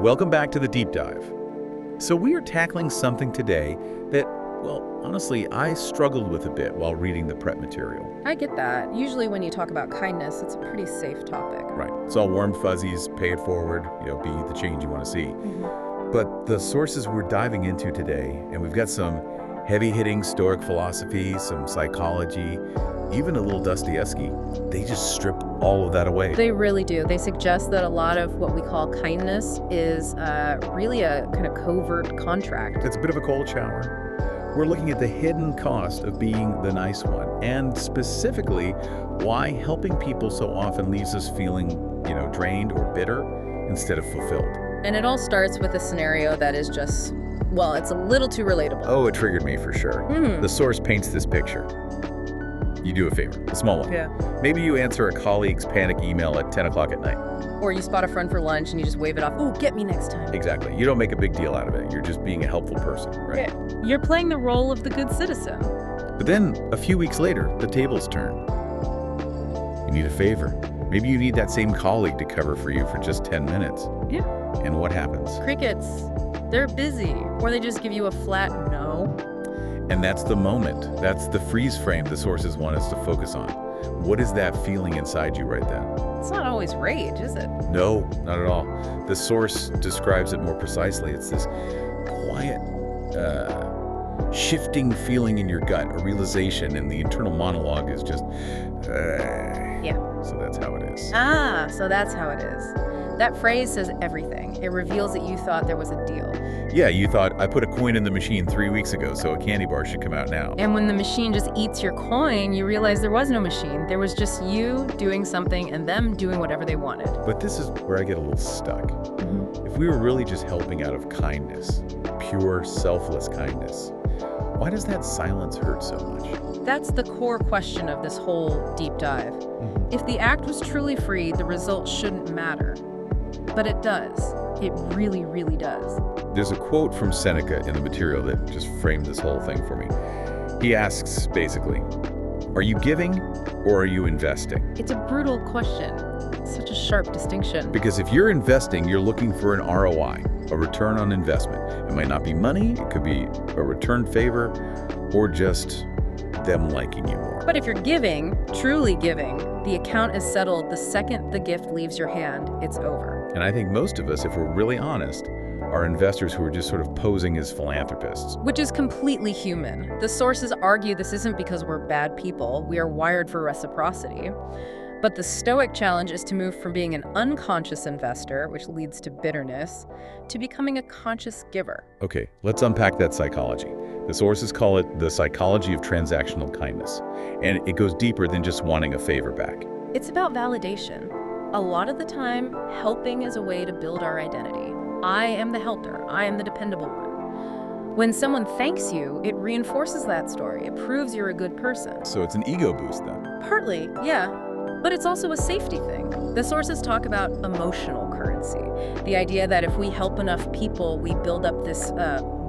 Welcome back to the Deep Dive. So we are tackling something today that, well, honestly, I struggled with a bit while reading the prep material. I get that. Usually when you talk about kindness, it's a pretty safe topic. Right. It's all warm fuzzies, pay it forward, be the change you want to see. But the sources we're diving into today, and we've got some heavy-hitting Stoic philosophy, some psychology, even a little Dostoevsky, they just strip all of that away. They really do. They suggest that a lot of what we call kindness is really a kind of covert contract. It's a bit of a cold shower. We're looking at the hidden cost of being the nice one, and specifically why helping people so often leaves us feeling, drained or bitter instead of fulfilled. And it all starts with a scenario that is just, well, it's a little too relatable. Oh, it triggered me for sure. The source paints this picture. You do a favor, a small one. Yeah. Maybe you answer a colleague's panic email at 10 o'clock at night. Or you spot a friend for lunch and you just wave it off. Oh, get me next time. Exactly. You don't make a big deal out of it. You're just being a helpful person, right? Yeah. You're playing the role of the good citizen. But then, a few weeks later, the tables turn. You need a favor. Maybe you need that same colleague to cover for you for just 10 minutes. Yeah. And what happens? Crickets. They're busy. Or they just give you a flat no. And that's the moment. That's the freeze frame the sources want us to focus on. What is that feeling inside you right then? It's not always rage, is it? No, not at all. The source describes it more precisely. It's this quiet, shifting feeling in your gut, a realization, and the internal monologue is just, Yeah. So that's how it is. So that's how it is. That phrase says everything. It reveals that you thought there was a deal. Yeah, you thought, I put a coin in the machine 3 weeks ago, so a candy bar should come out now. And when the machine just eats your coin, you realize there was no machine. There was just you doing something and them doing whatever they wanted. But this is where I get a little stuck. If we were really just helping out of kindness, pure, selfless kindness, why does that silence hurt so much? That's the core question of this whole deep dive. If the act was truly free, the result shouldn't matter. But it does. It really, really does. There's a quote from Seneca in the material that just framed this whole thing for me. He asks, basically, are you giving or are you investing? It's a brutal question. It's such a sharp distinction. Because if you're investing, you're looking for an ROI, a return on investment. It might not be money, it could be a return favor, or just them liking you more. But if you're giving, truly giving, the account is settled the second the gift leaves your hand. It's over. And I think most of us, if we're really honest, are investors who are just sort of posing as philanthropists. Which is completely human. The sources argue this isn't because we're bad people. We are wired for reciprocity. But the Stoic challenge is to move from being an unconscious investor, which leads to bitterness, to becoming a conscious giver. Okay, let's unpack that psychology. The sources call it the psychology of transactional kindness, and it goes deeper than just wanting a favor back. It's about validation. A lot of the time, helping is a way to build our identity. I am the helper. I am the dependable one. When someone thanks you, it reinforces that story. It proves you're a good person. So it's an ego boost then? Partly, yeah. But it's also a safety thing. The sources talk about emotional currency. The idea that if we help enough people, we build up this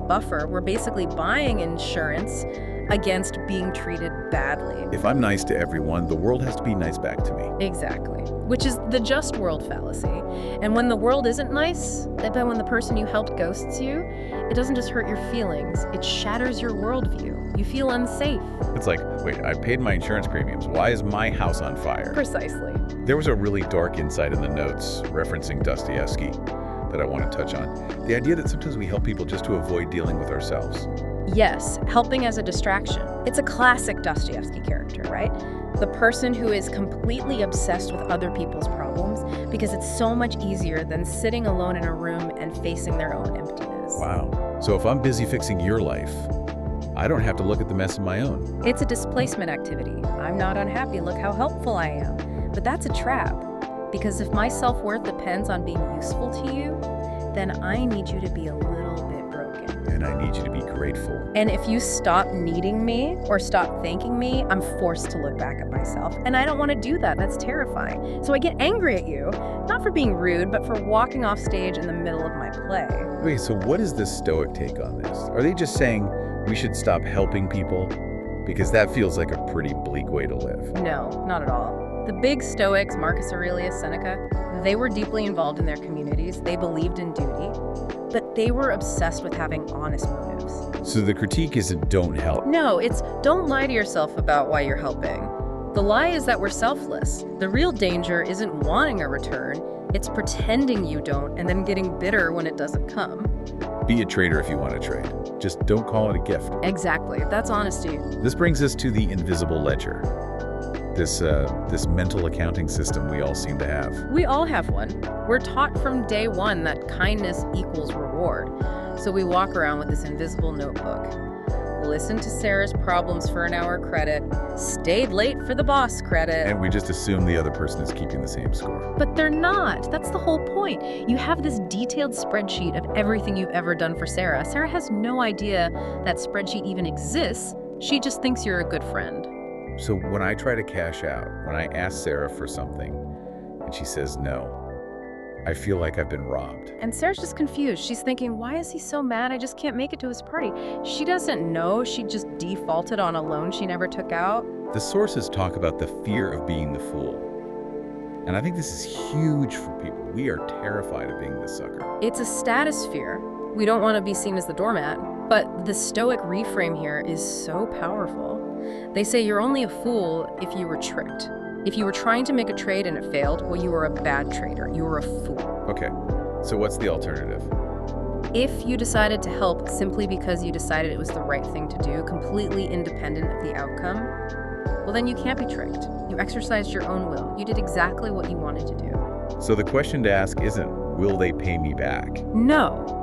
buffer. We're basically buying insurance against being treated badly. If I'm nice to everyone, the world has to be nice back to me. Exactly. Which is the just world fallacy. And when the world isn't nice, then when the person you helped ghosts you, it doesn't just hurt your feelings, it shatters your worldview. You feel unsafe. It's like, wait, I paid my insurance premiums. Why is my house on fire? Precisely. There was a really dark insight in the notes referencing Dostoevsky that I want to touch on. The idea that sometimes we help people just to avoid dealing with ourselves. Yes, helping as a distraction. It's a classic Dostoevsky character, right? The person who is completely obsessed with other people's problems because it's so much easier than sitting alone in a room and facing their own emptiness. Wow. So if I'm busy fixing your life, I don't have to look at the mess in my own. It's a displacement activity. I'm not unhappy, look how helpful I am. But that's a trap. Because if my self-worth depends on being useful to you, then I need you to be a little bit broken. And I need you to be grateful. And if you stop needing me or stop thanking me, I'm forced to look back at myself. And I don't want to do that. That's terrifying. So I get angry at you, not for being rude, but for walking off stage in the middle of my play. Okay, so what is the Stoic take on this? Are they just saying we should stop helping people? Because that feels like a pretty bleak way to live. No, not at all. The big Stoics, Marcus Aurelius, Seneca, they were deeply involved in their communities. They believed in duty, but they were obsessed with having honest motives. So the critique isn't don't help. No, it's don't lie to yourself about why you're helping. The lie is that we're selfless. The real danger isn't wanting a return, it's pretending you don't and then getting bitter when it doesn't come. Be a trader if you want to trade. Just don't call it a gift. Exactly, that's honesty. This brings us to the invisible ledger. This mental accounting system we all seem to have. We all have one. We're taught from day one that kindness equals reward. So we walk around with this invisible notebook. Listened to Sarah's problems for an hour credit, stayed late for the boss credit. And we just assume the other person is keeping the same score. But they're not. That's the whole point. You have this detailed spreadsheet of everything you've ever done for Sarah. Sarah has no idea that spreadsheet even exists. She just thinks you're a good friend. So when I try to cash out, when I ask Sarah for something and she says no, I feel like I've been robbed. And Sarah's just confused. She's thinking, why is he so mad? I just can't make it to his party. She doesn't know she just defaulted on a loan she never took out. The sources talk about the fear of being the fool. And I think this is huge for people. We are terrified of being the sucker. It's a status fear. We don't want to be seen as the doormat. But the Stoic reframe here is so powerful. They say you're only a fool if you were tricked. If you were trying to make a trade and it failed, well, you were a bad trader. You were a fool. Okay, so what's the alternative? If you decided to help simply because you decided it was the right thing to do, completely independent of the outcome, well, then you can't be tricked. You exercised your own will. You did exactly what you wanted to do. So the question to ask isn't, will they pay me back? No.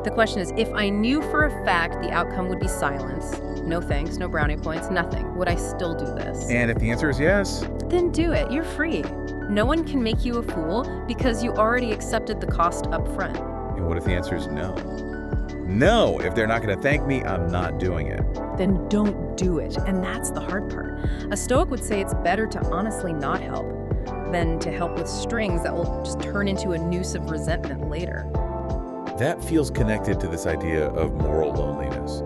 The question is, if I knew for a fact the outcome would be silence, no thanks, no brownie points, nothing, would I still do this? And if the answer is yes, then do it. You're free. No one can make you a fool because you already accepted the cost up front. and what if the answer is no? No, if they're not going to thank me, I'm not doing it. Then don't do it. And that's the hard part. A Stoic would say it's better to honestly not help than to help with strings that will just turn into a noose of resentment later. That feels connected to this idea of moral loneliness.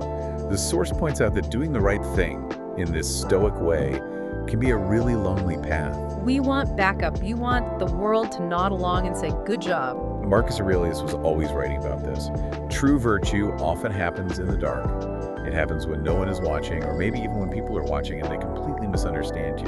The source points out that doing the right thing in this Stoic way can be a really lonely path. We want backup. You want the world to nod along and say, good job. Marcus Aurelius was always writing about this. True virtue often happens in the dark. It happens when no one is watching, or maybe even when people are watching and they completely misunderstand you.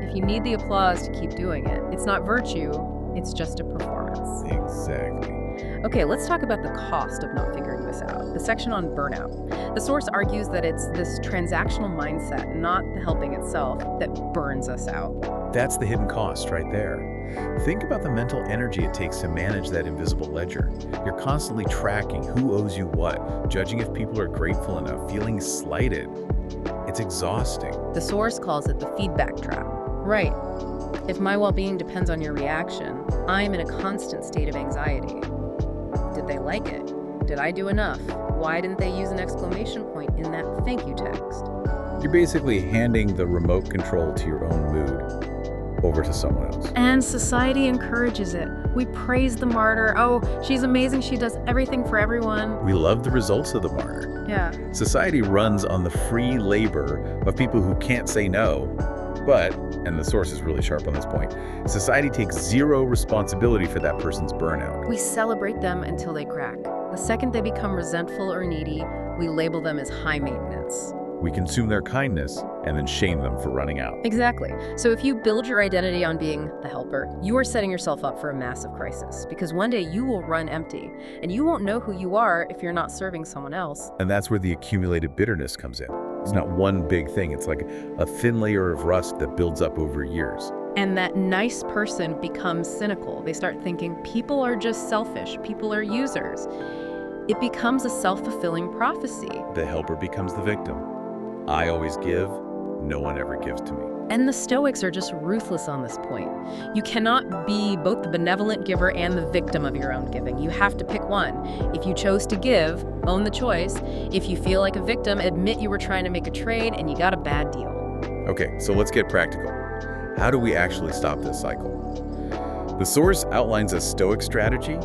If you need the applause to keep doing it, it's not virtue, it's just a performance. Exactly. Okay, let's talk about the cost of not figuring this out. The section on burnout. The source argues that it's this transactional mindset, not the helping itself, that burns us out. That's the hidden cost right there. Think about the mental energy it takes to manage that invisible ledger. You're constantly tracking who owes you what, judging if people are grateful enough, feeling slighted. It's exhausting. The source calls it the feedback trap. Right. If my well-being depends on your reaction, I'm in a constant state of anxiety. Did they like it? Did I do enough? Why didn't they use an exclamation point in that thank you text? You're basically handing the remote control to your own mood over to someone else. And society encourages it. We praise the martyr. Oh, she's amazing. She does everything for everyone. We love the results of the martyr. Yeah. Society runs on the free labor of people who can't say no. But, and the source is really sharp on this point, society takes zero responsibility for that person's burnout. We celebrate them until they crack. The second they become resentful or needy, we label them as high maintenance. We consume their kindness and then shame them for running out. Exactly. So if you build your identity on being the helper, you are setting yourself up for a massive crisis, because one day you will run empty, and you won't know who you are if you're not serving someone else. And that's where the accumulated bitterness comes in. It's not one big thing. It's like a thin layer of rust that builds up over years. And that nice person becomes cynical. They start thinking people are just selfish, people are users. It becomes a self-fulfilling prophecy. The helper becomes the victim. I always give, no one ever gives to me. And the Stoics are just ruthless on this point. You cannot be both the benevolent giver and the victim of your own giving. You have to pick one. If you chose to give, own the choice. If you feel like a victim, admit you were trying to make a trade and you got a bad deal. Okay, so let's get practical. How do we actually stop this cycle? The source outlines a Stoic strategy,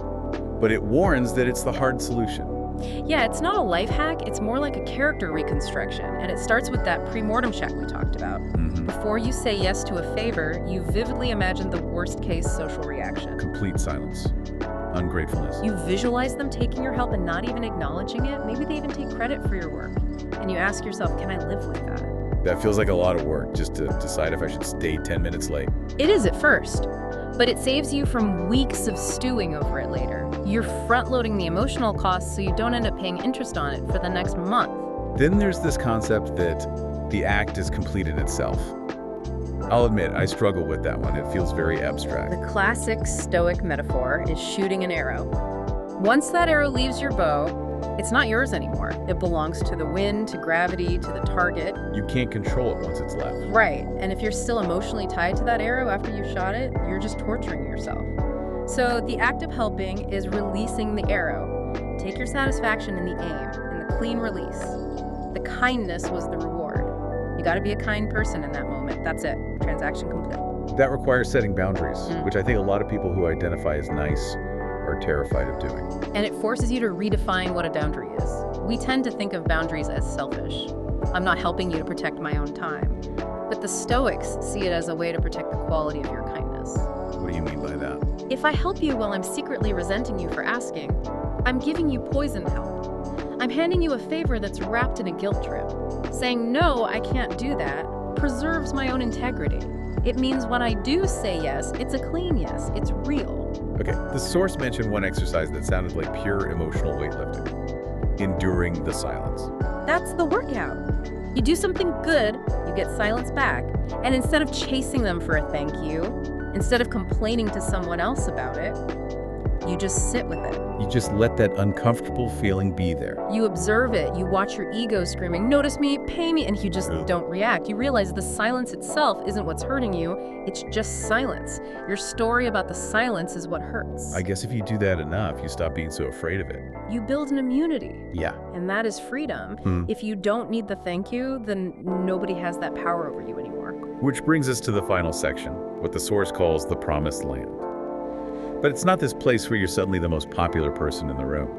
but it warns that it's the hard solution. Yeah, it's not a life hack, it's more like a character reconstruction, and it starts with that pre-mortem check we talked about. Before you say yes to a favor, you vividly imagine the worst-case social reaction. Complete silence. Ungratefulness. You visualize them taking your help and not even acknowledging it. Maybe they even take credit for your work. And you ask yourself, can I live with that? That feels like a lot of work just to decide if I should stay 10 minutes late. It is at first, but it saves you from weeks of stewing over it later. You're front-loading the emotional costs so you don't end up paying interest on it for the next month. Then there's this concept that the act is complete in itself. I'll admit, I struggle with that one. It feels very abstract. The classic Stoic metaphor is shooting an arrow. Once that arrow leaves your bow, it's not yours anymore. It belongs to the wind, to gravity, to the target. You can't control it once it's left. Right, and if you're still emotionally tied to that arrow after you've shot it, you're just torturing yourself. So the act of helping is releasing the arrow. Take your satisfaction in the aim, in the clean release. The kindness was the reward. You gotta be a kind person in that moment. That's it. Transaction complete. That requires setting boundaries, which I think a lot of people who identify as nice are terrified of doing. And it forces you to redefine what a boundary is. We tend to think of boundaries as selfish. I'm not helping you to protect my own time. But the Stoics see it as a way to protect the quality of your kindness. What do you mean by that? If I help you while I'm secretly resenting you for asking, I'm giving you poisoned help. I'm handing you a favor that's wrapped in a guilt trip. Saying, no, I can't do that, preserves my own integrity. It means when I do say yes, it's a clean yes. It's real. Okay, the source mentioned one exercise that sounded like pure emotional weightlifting. Enduring the silence. That's the workout. You do something good, you get silence back, and instead of chasing them for a thank you, instead of complaining to someone else about it, you just sit with it. You just let that uncomfortable feeling be there. You observe it. You watch your ego screaming, notice me, pay me, and you just don't react. You realize the silence itself isn't what's hurting you. It's just silence. Your story about the silence is what hurts. I guess if you do that enough, you stop being so afraid of it. You build an immunity. Yeah. And that is freedom. If you don't need the thank you, then nobody has that power over you anymore. Which brings us to the final section, what the source calls the promised land. But it's not this place where you're suddenly the most popular person in the room.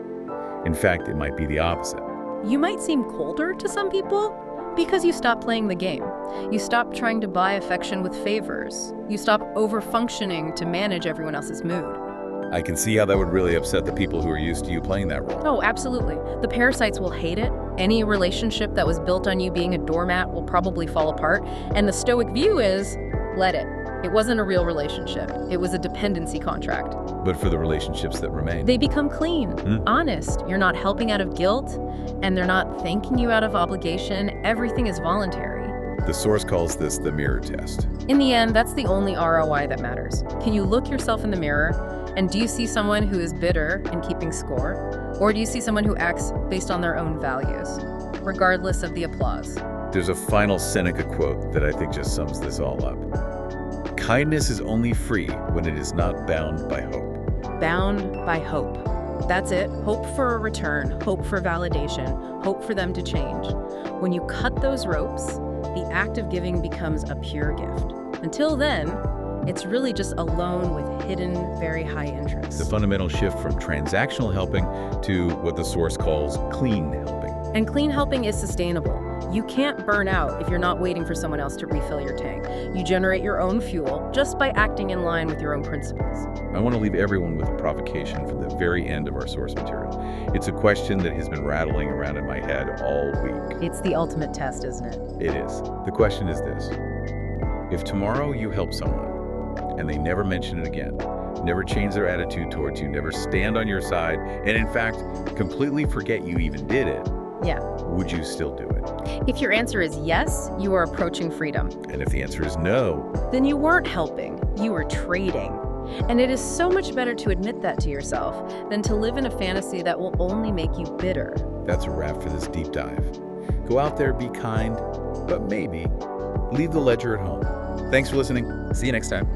In fact, it might be the opposite. You might seem colder to some people because you stop playing the game. You stop trying to buy affection with favors. You stop over-functioning to manage everyone else's mood. I can see how that would really upset the people who are used to you playing that role. Oh, absolutely. The parasites will hate it. Any relationship that was built on you being a doormat will probably fall apart. And the Stoic view is, let it. It wasn't a real relationship. It was a dependency contract. But for the relationships that remain, they become clean, honest. You're not helping out of guilt, and they're not thanking you out of obligation. Everything is voluntary. The source calls this the mirror test. In the end, that's the only ROI that matters. Can you look yourself in the mirror, and do you see someone who is bitter and keeping score? Or do you see someone who acts based on their own values, regardless of the applause? There's a final Seneca quote that I think just sums this all up. Kindness is only free when it is not bound by hope. Bound by hope. That's it. Hope for a return, hope for validation, hope for them to change. When you cut those ropes, the act of giving becomes a pure gift. Until then, it's really just a loan with hidden, very high interest. The fundamental shift from transactional helping to what the source calls clean helping. And clean helping is sustainable. You can't burn out if you're not waiting for someone else to refill your tank. You generate your own fuel just by acting in line with your own principles. I want to leave everyone with a provocation from the very end of our source material. It's a question that has been rattling around in my head all week. It's the ultimate test, isn't it? It is. The question is this. If tomorrow you help someone and they never mention it again, never change their attitude towards you, never stand on your side, and in fact, completely forget you even did it, yeah, would you still do it? If your answer is yes, you are approaching freedom. And if the answer is no, then you weren't helping, you were trading. And it is so much better to admit that to yourself than to live in a fantasy that will only make you bitter. That's a wrap for this deep dive. Go out there, be kind, but maybe leave the ledger at home. Thanks for listening. See you next time.